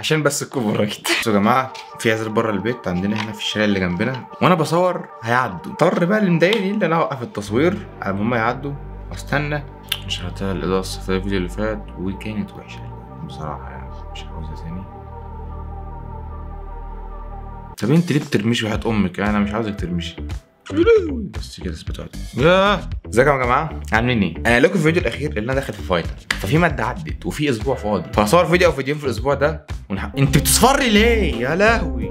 عشان بس الكوبي رايت. بصوا يا جماعه في عزل بره البيت عندنا هنا في الشارع اللي جنبنا، وانا بصور هيعدوا. اضطر بقى اللي مضايقني ان انا اوقف التصوير على ما هم يعدوا واستنى. شغلتها الاضاءه الصفراء الفيديو اللي فات وكانت وحشه بصراحه، يعني مش عاوزها تاني. طب انت ليه بترميش وحياة امك؟ انا مش عاوزك ترميشي بس كده اثبتوا. ياه ازيكم يا جماعه عاملين ايه؟ انا لكم الفيديو الاخير اللي انا داخل في فايتر، ففي ماده عدت وفي اسبوع فاضي، فهصور فيديو او فيديوهين في الاسبوع ده انت بتصفري ليه؟ يا لهوي.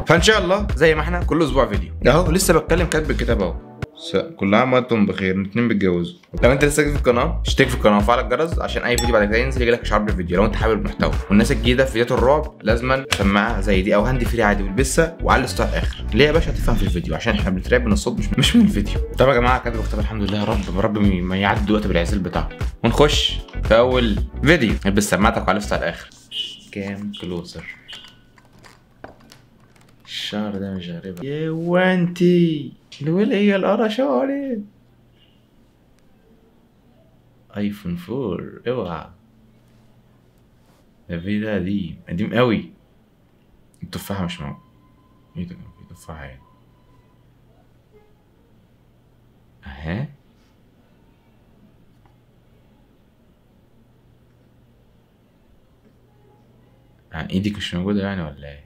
فان شاء الله زي ما احنا كل اسبوع فيديو اهو. لسه بتكلم كاتب الكتاب اهو. كل عام وانتم بخير، الاتنين بيتجوزوا. لو انت لسه جديد في القناه اشترك في القناه وفعل الجرس عشان اي فيديو بعد كده ينزل يجيلك اشعار بالفيديو. لو انت حابب المحتوى والناس الجديده في فيديوهات الرعب لازما سماعه زي دي او هاند فري عادي والبسها وعلي الصوت على الاخر. ليه يا باشا؟ هتفهم في الفيديو عشان احنا بنترعب من الصوت مش من الفيديو. طب يا جماعه كاتب الكتاب الحمد لله، يا رب ما يعدي دلوقتي بالعزل بتاعه ونخش في اول فيديو. البس سماعتك وعلي الصوت على الاخر. كام كلوزر. الشعر ده مش غريبة يا وانتي الولي هي القرشاري. ايفون 4 اوعى. ده في ده قديم قوي. التفاحة مش موجود. ايه ده؟ في تفاحة اهي. اهي يعني ايدك مش موجودة يعني ولا ايه؟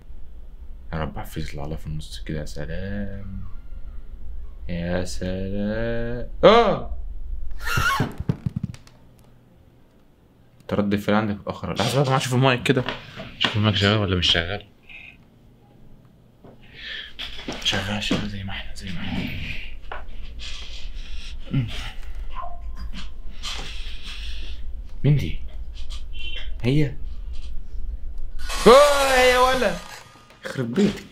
يا رب حفيظ يطلع لها في النص كده. يا سلام يا سلام. ترد الفعل عندك متأخر. لحظة بقى يا جماعة اشوف المايك كده، شوف المايك شغال ولا مش شغال. شغال زي ما احنا مين دي؟ هي هي ولا يخرب بيتك.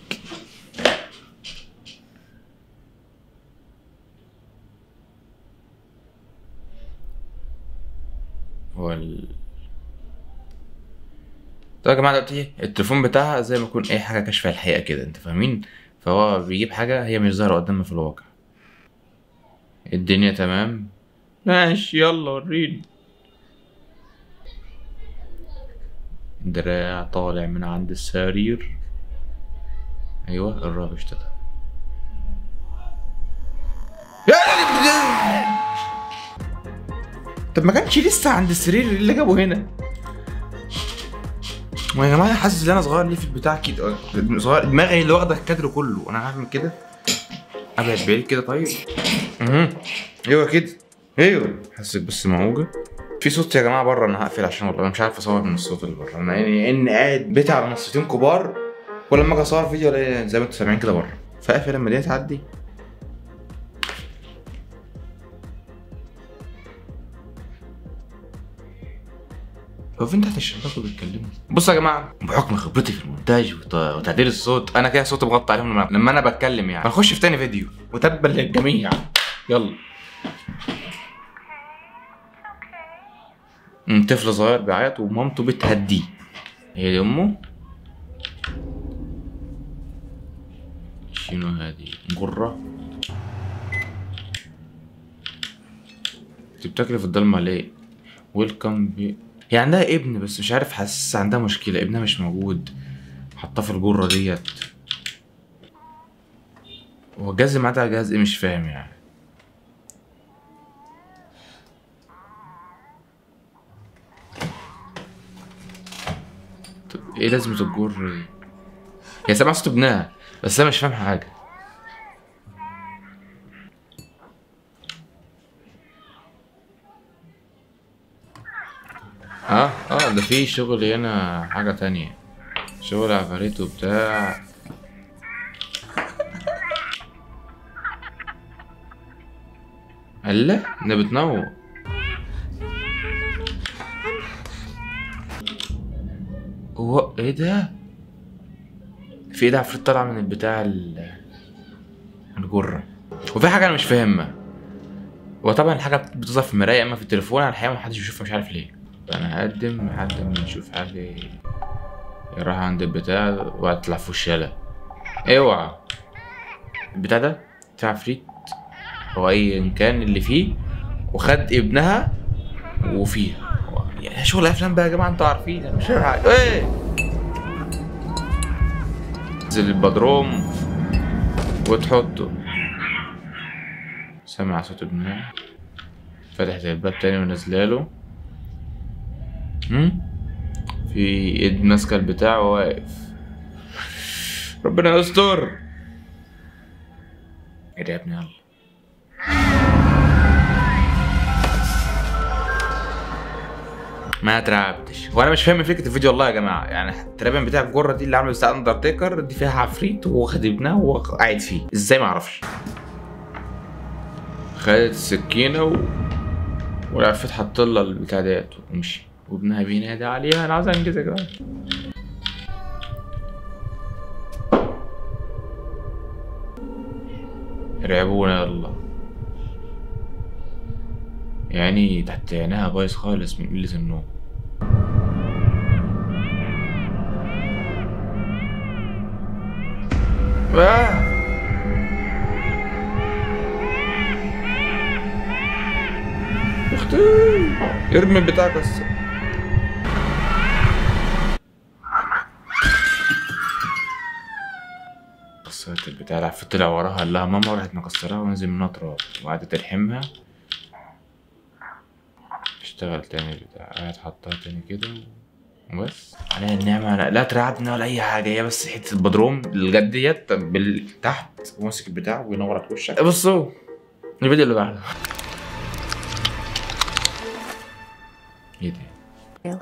طيب يا جماعه دلوقتي التليفون بتاعها زي ما يكون اي حاجه كشف الحقيقه كده، انت فاهمين؟ فهو بيجيب حاجه هي مش ظاهره قدامنا في الواقع. الدنيا تمام ماشي يلا وريني. دراع طالع من عند السرير. ايوه الراب اشتغل. طب ما كانش لسه عند السرير اللي جابه هنا؟ ما يا جماعه حاسس ان انا صغير ليه في البتاع كده؟ صغير دماغي اللي واخده الكادر كله. انا هعمل كده ابعد بعيد كده. طيب ايوه كده ايوه. حاسك بس موجه في صوت يا جماعه بره. انا هقفل عشان والله انا مش عارف اصور من الصوت اللي بره. انا يعني قاعد بيتي على منصتين كبار، ولما اجي اصور فيديو الاقي زي ما انتوا سامعين كده بره، فاقفل لما دي تعدي. هو فين تحت الشباك وبيتكلموا؟ بصوا يا جماعه بحكم خبرتي في المونتاج وتعديل الصوت انا كده صوتي مغطى عليهم لما انا بتكلم يعني. هنخش في تاني فيديو وتبا للجميع. يلا. طفل صغير بيعيط ومامته بتهديه. هي دي امه. شنو هادي؟ جرة؟ انت بتاكلي في الضلمة ليه؟ ويلكم هي عندها ابن بس مش عارف، حاسس عندها مشكلة ابنها مش موجود، حطاه في الجرة ديت. هو الجهاز اللي معاه جهاز ايه مش فاهم يعني. طب ايه لازمة الجرة دي؟ هي سامعة صوت ابنها بس انا مش فاهم حاجة. ده في شغل هنا حاجة تانية، شغل عفاريت وبتاع. الله ده بتنور. هو ايه ده؟ في ايه ده؟ عفريت طالع من البتاع الجرة. وفي حاجة انا مش فاهمها. وطبعا الحاجة بتظهر في المراية اما في التليفون على الحقيقة محدش بيشوفها مش عارف ليه. انا هقدم لحد ما نشوف حاجة. يروح عند البتاع وهتطلع في وش يلا. اوعى البتاع ده بتاع عفريت هو ايا كان اللي فيه وخد ابنها وفيها. يعني شغل افلام بقى يا جماعه، انتوا عارفين انا مش فاهم حاجه. ايه تنزل البدروم وتحطه. سامع صوت ابنها فتحت الباب تاني ونازلاله. في ايد ماسكه البتاع وواقف. ربنا يستر. ايه ده يا ابني؟ يلا ما اترعبتش. وانا مش فاهم فكره الفيديو والله يا جماعه. يعني تقريبا بتاع الجره دي اللي عامله بتاع اندرتيكر دي فيها عفريت واخد ابنها وقاعد فيه ازاي ما اعرفش. خدت السكينه والعفريت حط لها البتاع ديت ومشي، وابنها بينادي عليها انا عايز انجز يا جماعه. رعبونا يلا. يعني تحت عينها بايظ خالص من قلة النوم. اختي ارمي البتاع كسر. كسرت البتاع، العفريت طلع وراها قال لها ماما، راحت مكسراها ونزل منها تراب وقعدت تلحمها. اشتغل تاني البتاع، قاعد حطها تاني كده وبس. عليها النعمة لا ترعبنا ولا أي حاجة، هي بس حتة البدروم الجد ديت تحت وماسك البتاع وينور على وشك. بصوا الفيديو اللي بعده. ايه ده؟ في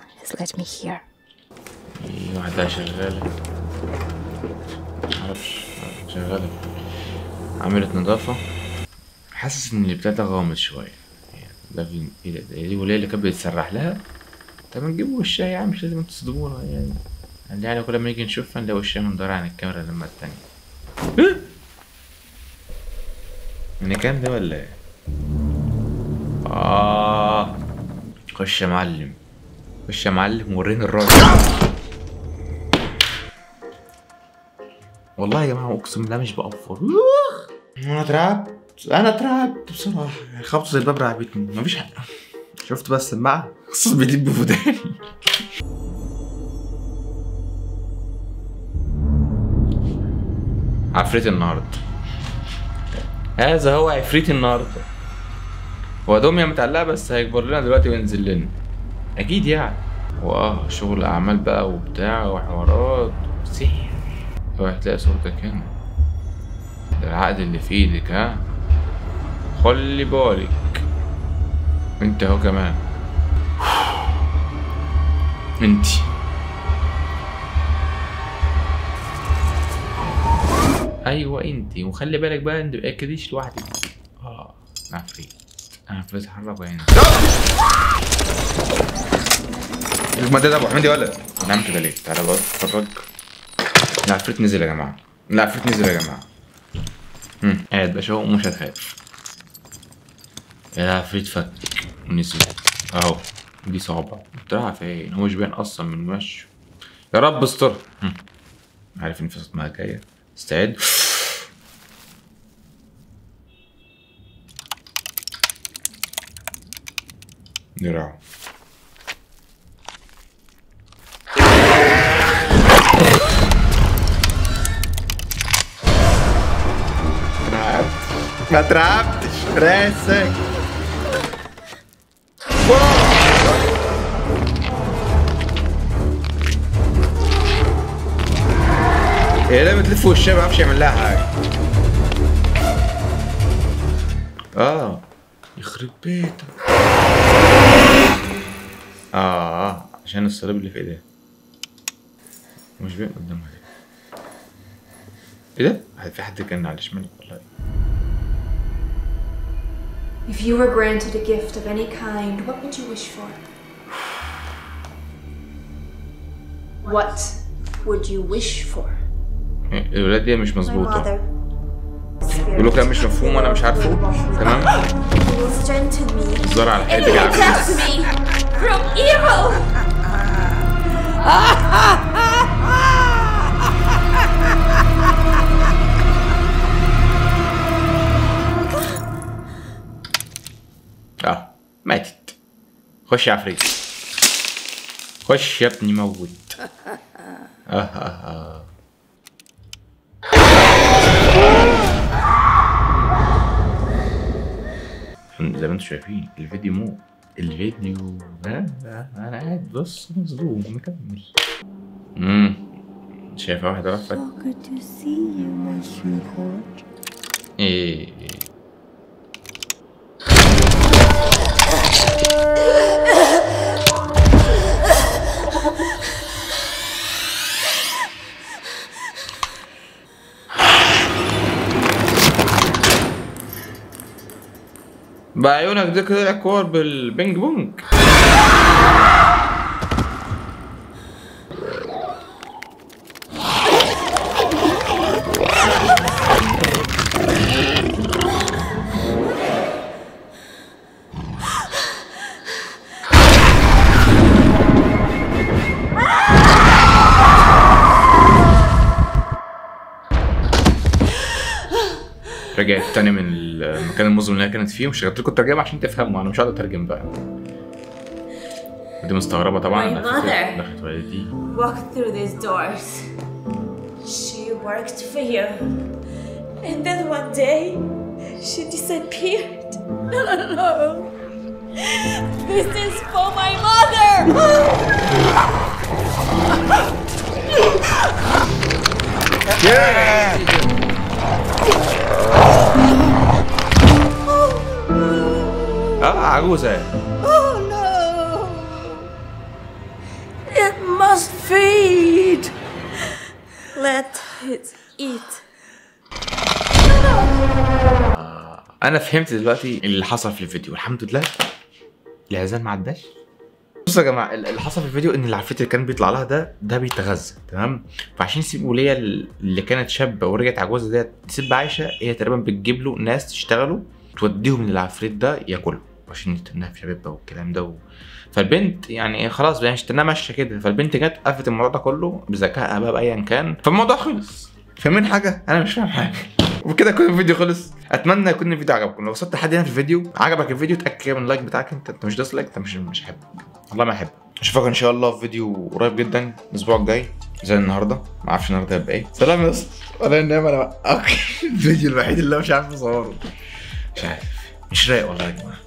واحدة شغالة معرفش شغالة عملت نظافة. حاسس ان البتاع ده غامض شوية. ده في ايه ده؟ دي الولاية اللي كانت بتسرح لها. طب نجيب وشها يا عم، مش لازم تصدمونا يعني كل ما نيجي نشوفها نلاقي وشها مندور عن الكاميرا لما التانية. من كام ده ولا ايه؟ خش يا معلم، خش يا معلم وريني الراجل. والله يا جماعة اقسم بالله مش بأوفر. انا اترعبت بصراحة. خبطة الباب رعبتني. مفيش حاجة. شفت بس السماعة الصوت بيدب بفوداني. عفريت النهارده. هذا هو عفريت النهارده. هو دمية متعلقة بس هيكبر لنا دلوقتي وينزل لنا اكيد يعني. شغل اعمال بقى وبتاع وحوارات سحر. هتلاقي صورتك هنا. ده العقد اللي في ايدك. ها خلي بالك انت اهو كمان. انتي ايوه انتي، وخلي بالك بقى انت متاكديش لوحدك. عفريت. عفريت اتحرك هنا. ما ده ابو حميد ولا انا عامل كده ليه؟ تعالى بقى اتفرج. العفريت نزل يا جماعه. العفريت نزل يا جماعه. قاعد بشوف ومش هتخاف. العفريت فك ونزل اهو. دي صعبة. طلع فين؟ هو مش باين اصلا من وشه. يا رب استر. عارف ان في صوت معاك جاية. استعد. نرعه. ما ترعبتش راسك. هي لما تلف وشها ما بعرفش يعمل لها حاجه. يخرب بيتك. عشان الصليب اللي في ايديها مش باين قدامها دي. ايه ده؟ في حد كان على شمالك والله. If you were granted a gift of any kind, what would you wish for? What would you wish for? الولاد دي مش مظبوطة. بيقولوا كلام مش مفهوم وانا مش عارفه. تمام؟ الزرع على الحيط يا عفريت. ماتت. خش يا عفريت. خش يا ابني موت. زي ما انتم شايفين الفيديو مو الفيديو انا قاعد بص مظلوم مكمل. شايفه واحد واقفه. ايه بعيونك دي كده الكور بالبينج بونج. رجعت تاني من المكان المظلم اللي هي كانت فيه وشغلت لكم الترجمه عشان تفهموا. انا مش هقدر اترجم بقى. ودي مستغربه طبعا. دخلت والدتي. Walked through these doors. She worked for you. And then one day she disappeared. No. This is for my mother. عجوزة. Oh no! It must feed. Let it eat. أنا فهمت دلوقتي اللي حصل في الفيديو الحمد لله. العزال ما عداش. بصوا يا جماعة اللي حصل في الفيديو إن العفريت اللي كان بيطلع لها ده بيتغذى تمام. فعشان يسيبوا ليا اللي كانت شابة ورجعت عجوزة ديت تسيب عايشة هي تقريبا بتجيب له ناس تشتغلوا توديهم للعفريت ده ياكلوا عشان يتنها في شبابها والكلام ده فالبنت يعني خلاص يعني اشتناها ماشيه كده. فالبنت جت قفت الموضوع ده كله بذكائها بقى بايا كان فالموضوع خلص. فاهمين حاجه؟ انا مش فاهم حاجه. وبكده يكون الفيديو خلص. اتمنى يكون الفيديو عجبكم. لو وصلت لحد هنا في الفيديو عجبك الفيديو اتاكد من اللايك بتاعك. انت مش دايس لايك انت مش حابب والله ما احب. اشوفك ان شاء الله في فيديو قريب جدا الاسبوع الجاي زي النهارده. ما اعرفش النهارده هيبقى ايه. سلام يا اسطى. ولا انام انا الفيديو الوحيد اللي مش عارف اصوره. مش عارف مش رايق والله يا جماعه.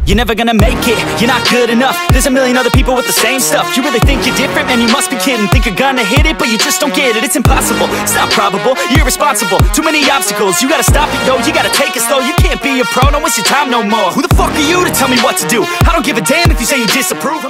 You're never gonna make it, you're not good enough. There's a million other people with the same stuff. You really think you're different? Man, you must be kidding. Think you're gonna hit it, but you just don't get it. It's impossible, it's not probable, you're irresponsible. Too many obstacles, you gotta stop it, yo. You gotta take it slow, you can't be a pro. Don't waste your time no more. Who the fuck are you to tell me what to do? I don't give a damn if you say you disapprove.